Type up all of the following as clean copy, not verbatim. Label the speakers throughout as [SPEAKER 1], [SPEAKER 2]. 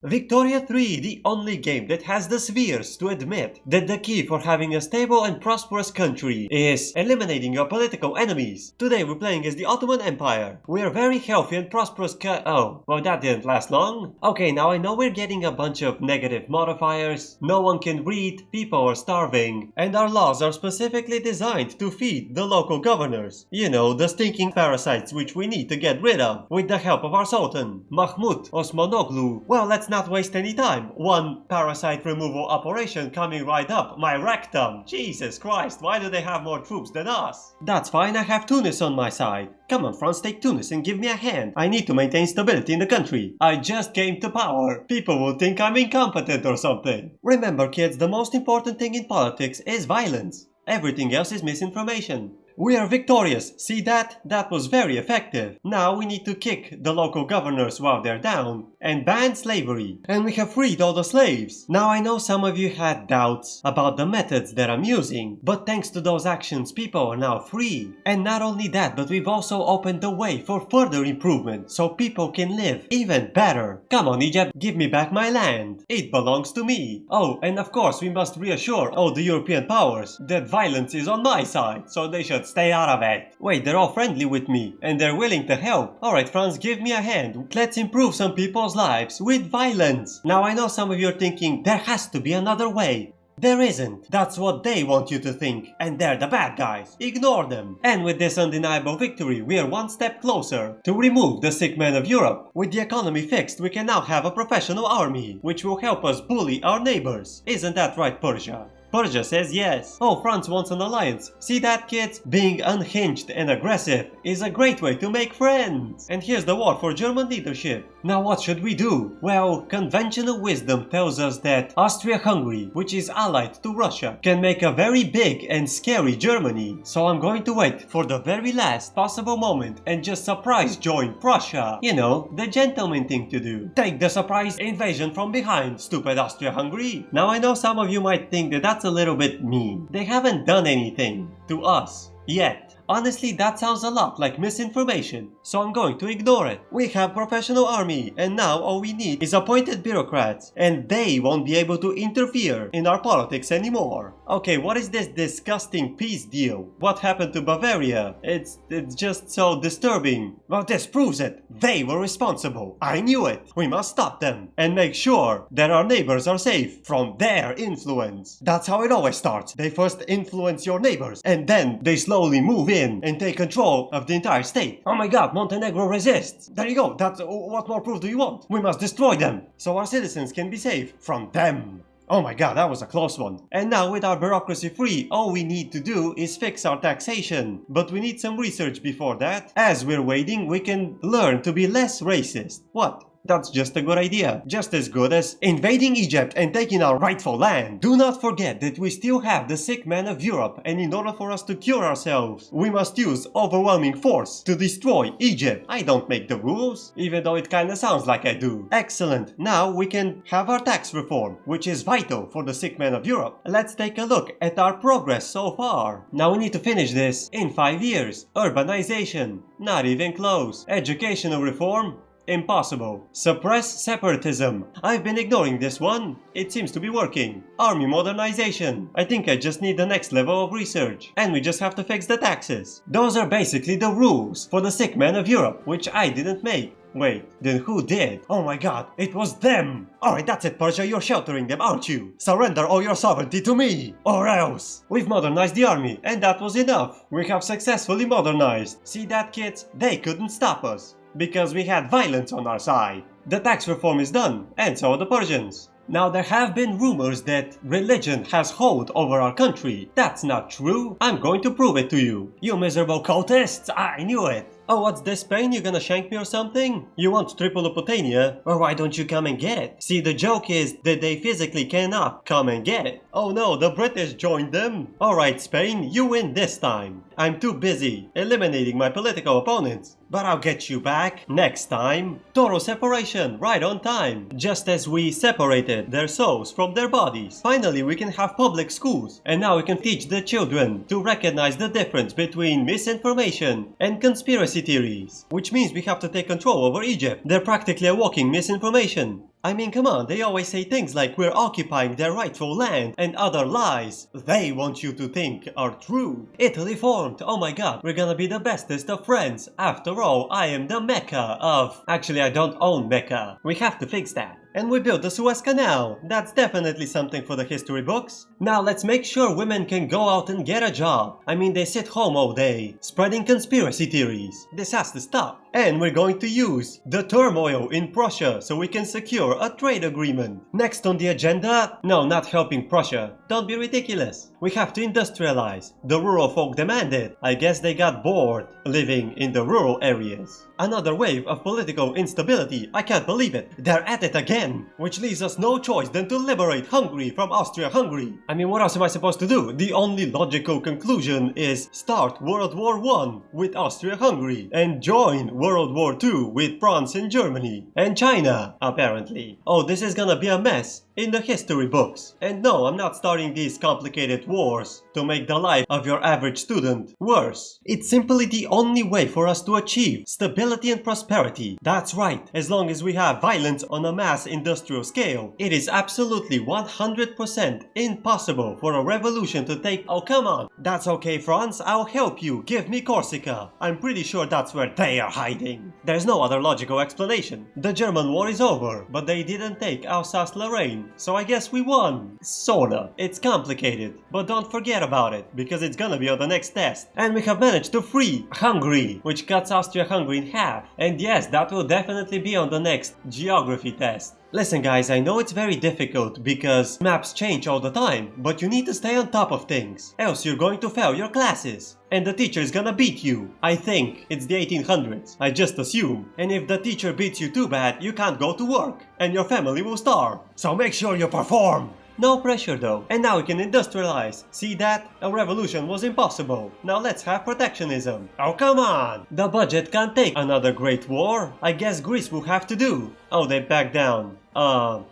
[SPEAKER 1] Victoria 3, the only game that has the spheres to admit that the key for having a stable and prosperous country is eliminating your political enemies. Today we're playing as the Ottoman Empire. We're very healthy and prosperous oh, well that didn't last long. Okay, now I know we're getting a bunch of negative modifiers, no one can read, people are starving, and our laws are specifically designed to feed the local governors. You know, the stinking parasites which we need to get rid of, with the help of our Sultan, Mahmud Osmanoglu. Well, let's not waste any time. One parasite removal operation coming right up my rectum. Jesus Christ, why do they have more troops than us? That's fine, I have Tunis on my side. Come on, France, take Tunis and give me a hand. I need to maintain stability in the country. I just came to power. People will think I'm incompetent or something. Remember, kids, the most important thing in politics is violence. Everything else is misinformation. We are victorious, see that? That was very effective. Now we need to kick the local governors while they're down and ban slavery. And we have freed all the slaves. Now I know some of you had doubts about the methods that I'm using, but thanks to those actions people are now free. And not only that, but we've also opened the way for further improvement so people can live even better. Come on Egypt, give me back my land. It belongs to me. Oh, and of course we must reassure all the European powers that violence is on my side, so they should stay out of it. Wait, they're all friendly with me and they're willing to help. Alright France, give me a hand. Let's improve some people's lives with violence. Now I know some of you are thinking there has to be another way. There isn't. That's what they want you to think. And they're the bad guys. Ignore them. And with this undeniable victory, we are one step closer to remove the sick man of Europe. With the economy fixed, we can now have a professional army, which will help us bully our neighbors. Isn't that right, Persia? Persia says yes. Oh, France wants an alliance. See that, kids? Being unhinged and aggressive is a great way to make friends. And here's the war for German leadership. Now what should we do? Well, conventional wisdom tells us that Austria-Hungary, which is allied to Russia, can make a very big and scary Germany. So I'm going to wait for the very last possible moment and just surprise join Prussia. You know, the gentleman thing to do. Take the surprise invasion from behind, stupid Austria-Hungary. Now I know some of you might think that that's a little bit mean. They haven't done anything to us yet. Honestly, that sounds a lot like misinformation, so I'm going to ignore it. We have professional army, and now all we need is appointed bureaucrats, and they won't be able to interfere in our politics anymore. Okay, what is this disgusting peace deal? What happened to Bavaria? It's just so disturbing. Well, this proves it. They were responsible. I knew it. We must stop them and make sure that our neighbors are safe from their influence. That's how it always starts. They first influence your neighbors, and then they slowly move in and take control of the entire state. Oh my god, Montenegro resists. There you go. That's what more proof do you want? We must destroy them so our citizens can be safe from them. Oh my god, that was a close one. And now with our bureaucracy free, all we need to do is fix our taxation. But we need some research before that. As we're waiting, we can learn to be less racist. What? That's just a good idea. Just as good as invading Egypt and taking our rightful land. Do not forget that we still have the sick man of Europe, and in order for us to cure ourselves, we must use overwhelming force to destroy Egypt. I don't make the rules, even though it kinda sounds like I do. Excellent. Now we can have our tax reform, which is vital for the sick man of Europe. Let's take a look at our progress so far. Now we need to finish this in 5 years. Urbanization, not even close. Educational reform, impossible. Suppress separatism. I've been ignoring this one. It seems to be working. Army modernization. I think I just need the next level of research. And we just have to fix the taxes. Those are basically the rules for the sick man of Europe, which I didn't make. Wait, then who did? Oh my god, it was them! Alright, that's it, Persia, you're sheltering them, aren't you? Surrender all your sovereignty to me! Or else! We've modernized the army, and that was enough. We have successfully modernized. See that, kids? They couldn't stop us, because we had violence on our side. The tax reform is done, and so are the Persians. Now there have been rumors that religion has hold over our country. That's not true. I'm going to prove it to you. You miserable cultists, I knew it. Oh, what's this, Spain? You gonna shank me or something? You want Tripolitania? Or why don't you come and get it? See, the joke is that they physically cannot come and get it. Oh no, the British joined them. Alright, Spain, you win this time. I'm too busy eliminating my political opponents. But I'll get you back next time. Total separation, right on time. Just as we separated their souls from their bodies. Finally, we can have public schools. And now we can teach the children to recognize the difference between misinformation and conspiracy theories. Which means we have to take control over Egypt. They're practically a walking misinformation. I mean, come on, they always say things like we're occupying their rightful land and other lies they want you to think are true. Italy formed, oh my god, we're gonna be the bestest of friends. After all, I am the Mecca of... Actually, I don't own Mecca. We have to fix that. And we built the Suez Canal. That's definitely something for the history books. Now let's make sure women can go out and get a job. I mean, they sit home all day, spreading conspiracy theories. This has to stop. And we're going to use the turmoil in Prussia so we can secure a trade agreement. Next on the agenda, no, not helping Prussia. Don't be ridiculous. We have to industrialize. The rural folk demand it. I guess they got bored living in the rural areas. Another wave of political instability. I can't believe it. They're at it again. Which leaves us no choice than to liberate Hungary from Austria-Hungary. I mean, what else am I supposed to do? The only logical conclusion is start World War I with Austria-Hungary and join World War II with France and Germany. And China, apparently. Oh, this is gonna be a mess in the history books. And no, I'm not starting these complicated wars to make the life of your average student worse. It's simply the only way for us to achieve stability and prosperity. That's right, as long as we have violence on a mass industrial scale, it is absolutely 100% impossible for a revolution to take... Oh, come on! That's okay, France, I'll help you. Give me Corsica. I'm pretty sure that's where they are hiding. There's no other logical explanation. The German war is over, but they didn't take Alsace-Lorraine. So I guess we won. Sorta. It's complicated, but don't forget about it, because it's gonna be on the next test. And we have managed to free Hungary, which cuts Austria-Hungary in half. And yes, that will definitely be on the next geography test. Listen guys, I know it's very difficult because maps change all the time, but you need to stay on top of things, else you're going to fail your classes. And the teacher is gonna beat you. I think it's the 1800s, I just assume. And if the teacher beats you too bad, you can't go to work, and your family will starve. So make sure you perform! No pressure though. And now we can industrialize. See that? A revolution was impossible. Now let's have protectionism. Oh come on! The budget can't take another great war. I guess Greece will have to do. Oh, they backed down.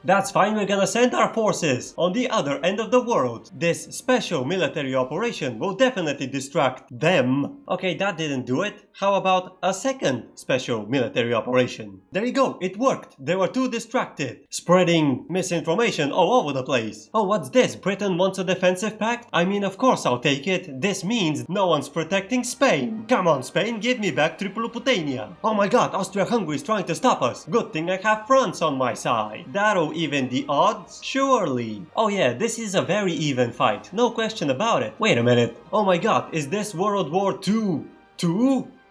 [SPEAKER 1] That's fine, we're gonna send our forces on the other end of the world. This special military operation will definitely distract them. Okay, that didn't do it. How about a second special military operation? There you go, it worked. They were too distracted, spreading misinformation all over the place. Oh, what's this? Britain wants a defensive pact? I mean, of course I'll take it. This means no one's protecting Spain. Come on, Spain, give me back Tripolitania. Oh my god, Austria-Hungary is trying to stop us. Good thing I have France on my side. That'll even the odds? Surely. Oh yeah, this is a very even fight. No question about it. Wait a minute. Oh my god, is this World War II?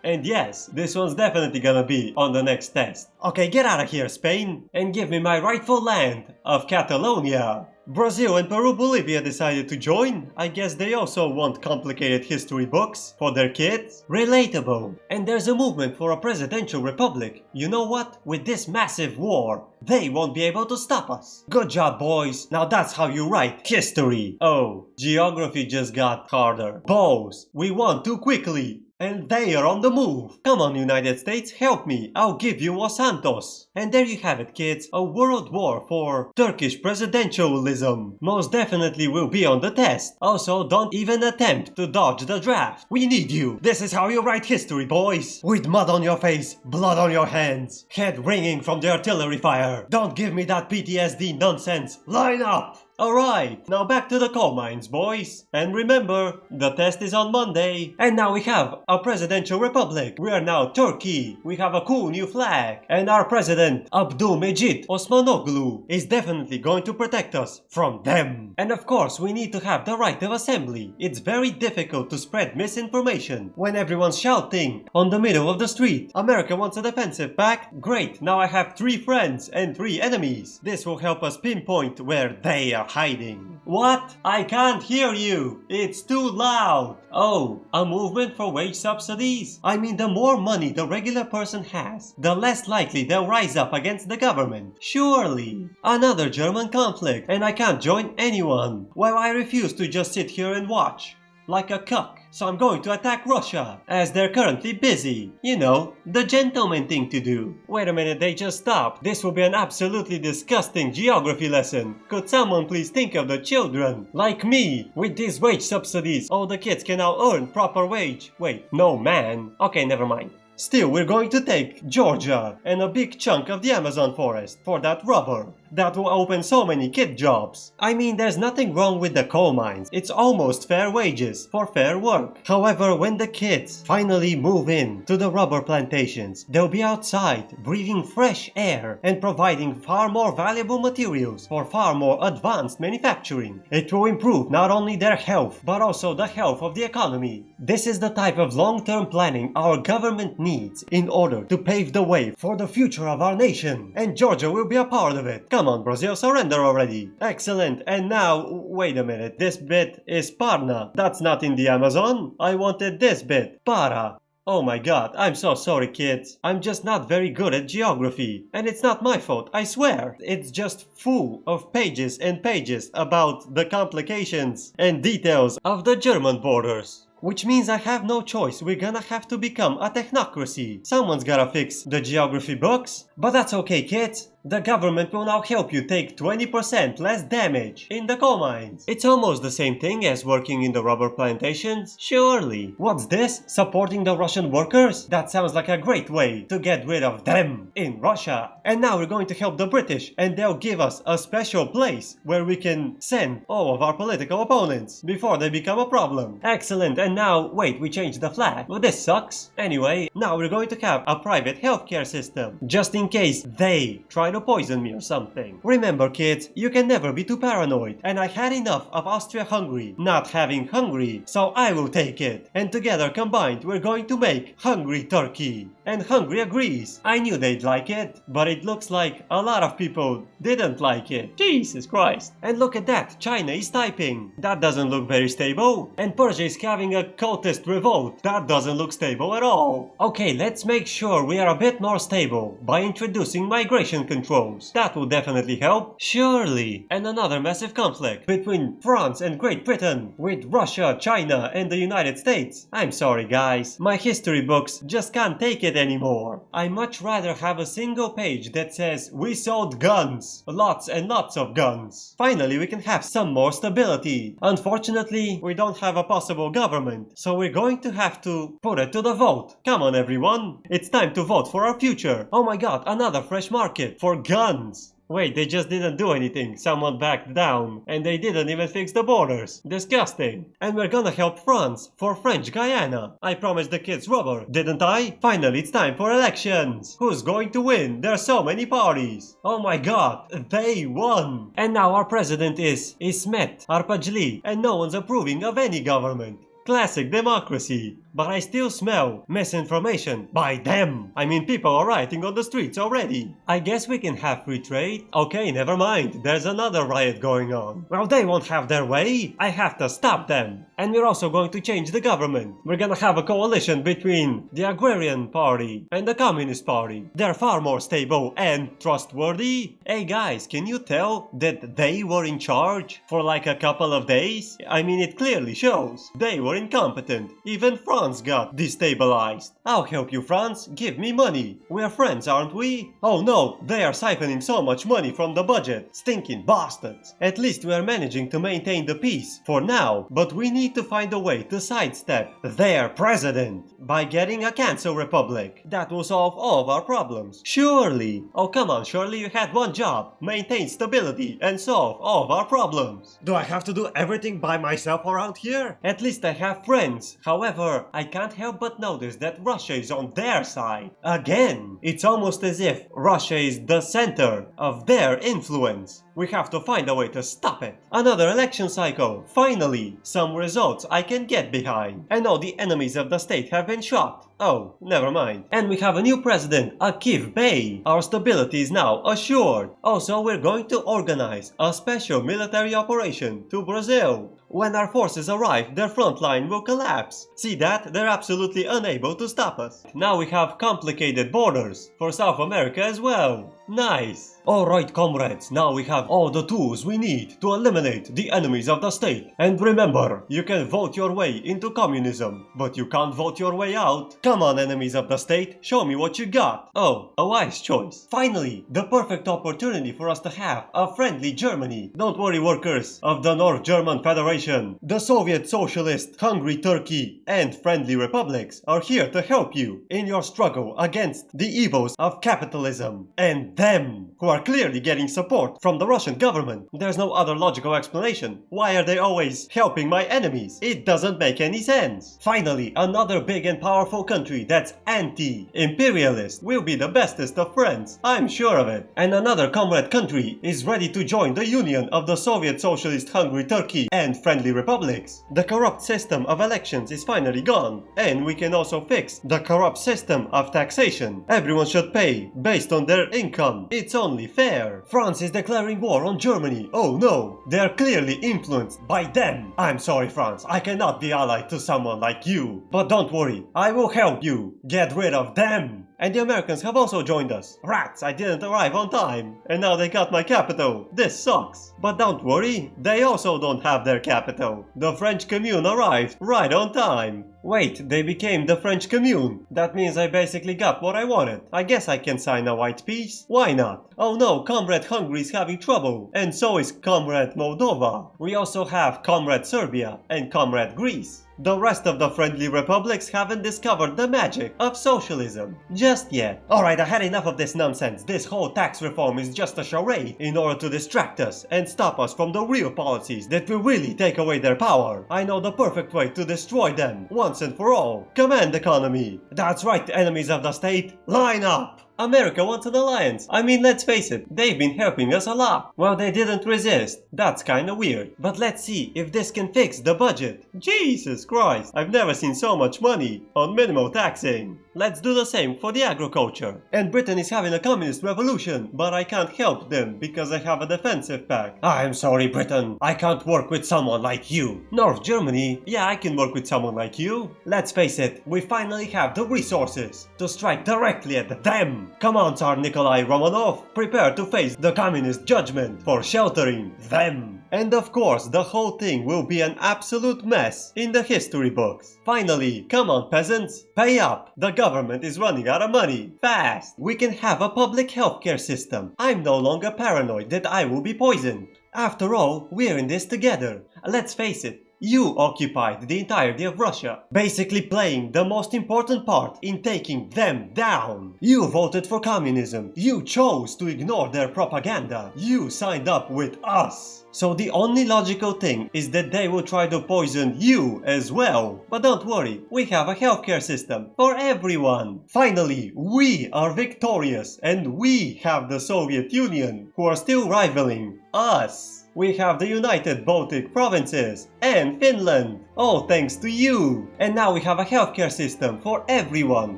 [SPEAKER 1] And yes, this one's definitely gonna be on the next test. Okay, get out of here, Spain, and give me my rightful land of Catalonia. Brazil and Peru-Bolivia decided to join. I guess they also want complicated history books for their kids. Relatable. And there's a movement for a presidential republic. You know what? With this massive war, they won't be able to stop us. Good job, boys. Now that's how you write history. Oh, geography just got harder. Boys, we won too quickly. And they are on the move. Come on, United States, help me. I'll give you Los Santos. And there you have it, kids. A world war for Turkish presidentialism. Most definitely will be on the test. Also, don't even attempt to dodge the draft. We need you. This is how you write history, boys. With mud on your face, blood on your hands, head ringing from the artillery fire. Don't give me that PTSD nonsense. Line up. Alright, now back to the coal mines, boys. And remember, the test is on Monday. And now we have a presidential republic. We are now Turkey. We have a cool new flag. And our president, Abdülmecit Osmanoglu, is definitely going to protect us from them. And of course, we need to have the right of assembly. It's very difficult to spread misinformation when everyone's shouting on the middle of the street. America wants a defensive pact? Great, now I have 3 friends and 3 enemies. This will help us pinpoint where they are hiding. What? I can't hear you. It's too loud. Oh, a movement for wage subsidies? I mean, the more money the regular person has, the less likely they'll rise up against the government. Surely. Another German conflict, and I can't join anyone. Well, I refuse to just sit here and watch like a cuck. So I'm going to attack Russia, as they're currently busy. You know, the gentleman thing to do. Wait a minute, they just stopped. This will be an absolutely disgusting geography lesson. Could someone please think of the children? Like me, with these wage subsidies, all the kids can now earn proper wage. Wait, no man. Okay, never mind. Still, we're going to take Georgia and a big chunk of the Amazon forest for that rubber. That will open so many kid jobs. I mean, there's nothing wrong with the coal mines. It's almost fair wages for fair work. However, when the kids finally move in to the rubber plantations, they'll be outside, breathing fresh air and providing far more valuable materials for far more advanced manufacturing. It will improve not only their health, but also the health of the economy. This is the type of long-term planning our government needs in order to pave the way for the future of our nation. And Georgia will be a part of it. Come on, Brazil, surrender already. Excellent. And now, wait a minute. This bit is Parna. That's not in the Amazon. I wanted this bit. Para. Oh my god, I'm so sorry, kids. I'm just not very good at geography. And it's not my fault, I swear. It's just full of pages and pages about the complications and details of the German borders. Which means I have no choice, we're gonna have to become a technocracy. Someone's gotta fix the geography books. But that's okay, kids. The government will now help you take 20% less damage in the coal mines. It's almost the same thing as working in the rubber plantations, surely. What's this? Supporting the Russian workers? That sounds like a great way to get rid of them in Russia. And now we're going to help the British, and they'll give us a special place where we can send all of our political opponents before they become a problem. Excellent. And now, wait, we changed the flag. Well, this sucks. Anyway, now we're going to have a private healthcare system, just in case they try to poison me or something. Remember, kids, you can never be too paranoid, and I had enough of Austria-Hungary not having Hungary, so I will take it. And together combined, we're going to make Hungry Turkey. And Hungary agrees. I knew they'd like it, but it looks like a lot of people didn't like it. Jesus Christ. And look at that, China is typing. That doesn't look very stable. And Persia is having a cultist revolt. That doesn't look stable at all. Okay, let's make sure we are a bit more stable by introducing migration controls. That will definitely help. Surely. And another massive conflict between France and Great Britain, with Russia, China, and the United States. I'm sorry, guys. My history books just can't take it anymore. I much rather have a single page that says we sold guns. Lots and lots of guns. Finally, we can have some more stability. Unfortunately, we don't have a possible government, so we're going to have to put it to the vote. Come on, everyone. It's time to vote for our future. Oh my god, another fresh market for guns. Wait, they just didn't do anything. Someone backed down. And they didn't even fix the borders. Disgusting. And we're gonna help France for French Guyana. I promised the kids rubber, didn't I? Finally, it's time for elections. Who's going to win? There are so many parties. Oh my god, they won. And now our president is Ismet Arpajli. And no one's approving of any government. Classic democracy. But I still smell misinformation by them. I mean, people are rioting on the streets already. I guess we can have free trade. Okay, never mind. There's another riot going on. Well, they won't have their way. I have to stop them. And we're also going to change the government. We're gonna have a coalition between the Agrarian Party and the Communist Party. They're far more stable and trustworthy. Hey guys, can you tell that they were in charge for like a couple of days? I mean, it clearly shows. They were incompetent. Even France got destabilized. I'll help you, France. Give me money. We're friends, aren't we? Oh no, they are siphoning so much money from the budget. Stinking bastards. At least we are managing to maintain the peace for now, but we need to find a way to sidestep their president by getting a cancel republic. That will solve all of our problems. Surely. Oh come on, surely you had one job. Maintain stability and solve all of our problems. Do I have to do everything by myself around here? At least I have friends. However, I can't help but notice that Russia is on their side. Again, it's almost as if Russia is the center of their influence. We have to find a way to stop it. Another election cycle. Finally, some results I can get behind. And all the enemies of the state have been shot. Oh, never mind. And we have a new president, Akiv Bey. Our stability is now assured. Also, we're going to organize a special military operation to Brazil. When our forces arrive, their front line will collapse. See that? They're absolutely unable to stop us. Now we have complicated borders for South America as well. Nice. Alright comrades, now we have all the tools we need to eliminate the enemies of the state. And remember, you can vote your way into communism, but you can't vote your way out. Come on enemies of the state, show me what you got. Oh, a wise choice. Finally, the perfect opportunity for us to have a friendly Germany. Don't worry workers of the North German Federation. The Soviet Socialist, Hungry Turkey and friendly republics are here to help you in your struggle against the evils of capitalism and them, who are clearly getting support from the Russian government. There's no other logical explanation. Why are they always helping my enemies? It doesn't make any sense. Finally, another big and powerful country that's anti-imperialist will be the bestest of friends. I'm sure of it. And another comrade country is ready to join the union of the Soviet Socialist, Hungry Turkey and friendly republics. The corrupt system of elections is finally gone, and we can also fix the corrupt system of taxation. Everyone should pay based on their income. It's only fair. France is declaring war on Germany. Oh no, they're clearly influenced by them. I'm sorry France, I cannot be allied to someone like you. But don't worry, I will help you get rid of them. And the Americans have also joined us. Rats, I didn't arrive on time. And now they got my capital. This sucks. But don't worry, they also don't have their capital. The French Commune arrived right on time. Wait, they became the French Commune. That means I basically got what I wanted. I guess I can sign a white peace. Why not? Oh no, Comrade Hungary is having trouble. And so is Comrade Moldova. We also have Comrade Serbia and Comrade Greece. The rest of the friendly republics haven't discovered the magic of socialism just yet. Alright, I had enough of this nonsense. This whole tax reform is just a charade in order to distract us and stop us from the real policies that will really take away their power. I know the perfect way to destroy them once and for all. Command economy. That's right, enemies of the state. Line up! America wants an alliance. I mean, let's face it, they've been helping us a lot. Well, they didn't resist. That's kinda weird. But let's see if this can fix the budget. Jesus Christ, I've never seen so much money on minimal taxing. Let's do the same for the agriculture. And Britain is having a communist revolution, but I can't help them because I have a defensive pact. I'm sorry, Britain. I can't work with someone like you. North Germany, yeah, I can work with someone like you. Let's face it, we finally have the resources to strike directly at them. Come on, Tsar Nikolai Romanov, prepare to face the communist judgment for sheltering them. And of course, the whole thing will be an absolute mess in the history books. Finally, come on peasants, pay up. The government is running out of money. Fast! We can have a public healthcare system. I'm no longer paranoid that I will be poisoned. After all, we're in this together. Let's face it. You occupied the entirety of Russia, basically playing the most important part in taking them down. You voted for communism. You chose to ignore their propaganda. You signed up with us. So the only logical thing is that they will try to poison you as well. But don't worry, we have a healthcare system for everyone. Finally, we are victorious and we have the Soviet Union, who are still rivaling us. We have the United Baltic Provinces and Finland, all thanks to you. And now we have a healthcare system for everyone,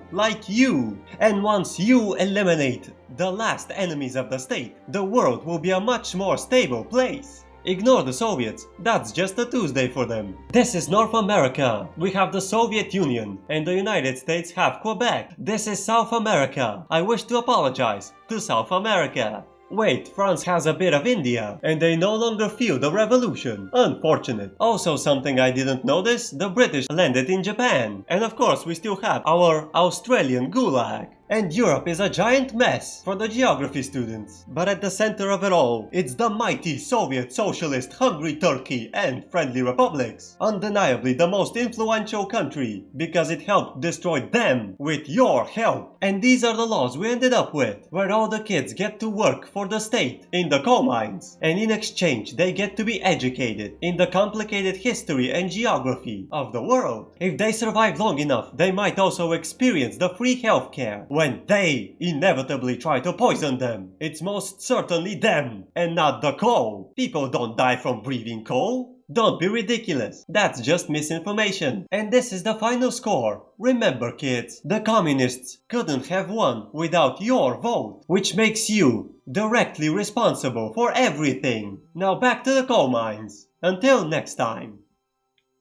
[SPEAKER 1] like you. And once you eliminate the last enemies of the state, the world will be a much more stable place. Ignore the Soviets, that's just a Tuesday for them. This is North America. We have the Soviet Union, and the United States have Quebec. This is South America. I wish to apologize to South America. Wait, France has a bit of India, and they no longer feel the revolution. Unfortunate. Also something I didn't notice, the British landed in Japan. And of course we still have our Australian Gulag. And Europe is a giant mess for the geography students. But at the center of it all, it's the mighty Soviet Socialist, Hungry Turkey and friendly republics. Undeniably the most influential country, because it helped destroy them with your help. And these are the laws we ended up with, where all the kids get to work for the state in the coal mines. And in exchange they get to be educated in the complicated history and geography of the world. If they survive long enough, they might also experience the free healthcare. When they inevitably try to poison them, it's most certainly them and not the coal. People don't die from breathing coal. Don't be ridiculous. That's just misinformation. And this is the final score. Remember kids, the communists couldn't have won without your vote, which makes you directly responsible for everything. Now back to the coal mines. Until next time.